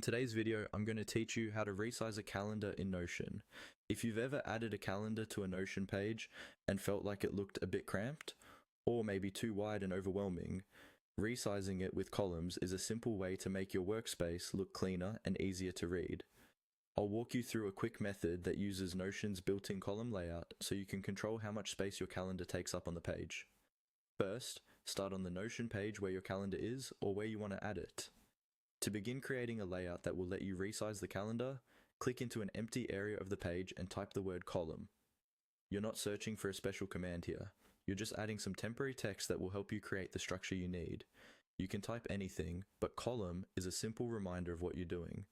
today's video, I'm going to teach you how to resize a calendar in Notion. If you've ever added a calendar to a Notion page and felt like it looked a bit cramped, or maybe too wide and overwhelming, resizing it with columns is a simple way to make your workspace look cleaner and easier to read. I'll walk you through a quick method that uses Notion's built-in column layout so you can control how much space your calendar takes up on the page. First, start on the Notion page where your calendar is or where you want to add it. To begin creating a layout that will let you resize the calendar, click into an empty area of the page and type the word column. You're not searching for a special command here. You're just adding some temporary text that will help you create the structure you need. You can type anything, but column is a simple reminder of what you're doing.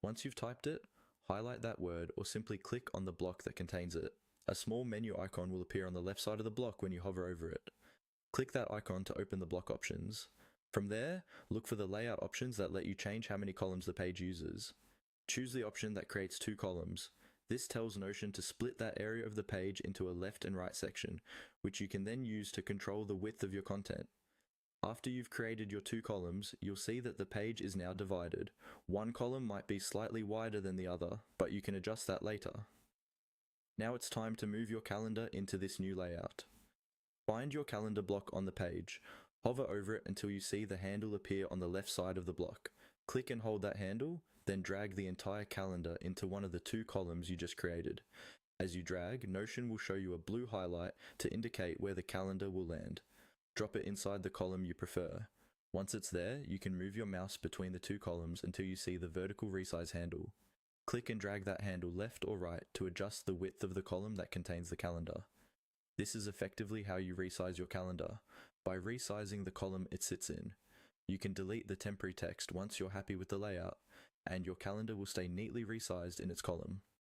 Once you've typed it, highlight that word or simply click on the block that contains it. A small menu icon will appear on the left side of the block when you hover over it. Click that icon to open the block options. From there, look for the layout options that let you change how many columns the page uses. Choose the option that creates 2 columns. This tells Notion to split that area of the page into a left and right section, which you can then use to control the width of your content. After you've created your 2 columns, you'll see that the page is now divided. One column might be slightly wider than the other, but you can adjust that later. Now it's time to move your calendar into this new layout. Find your calendar block on the page. Hover over it until you see the handle appear on the left side of the block. Click and hold that handle, then drag the entire calendar into one of the 2 columns you just created. As you drag, Notion will show you a blue highlight to indicate where the calendar will land. Drop it inside the column you prefer. Once it's there, you can move your mouse between the 2 columns until you see the vertical resize handle. Click and drag that handle left or right to adjust the width of the column that contains the calendar. This is effectively how you resize your calendar, by resizing the column it sits in. You can delete the temporary text once you're happy with the layout, and your calendar will stay neatly resized in its column.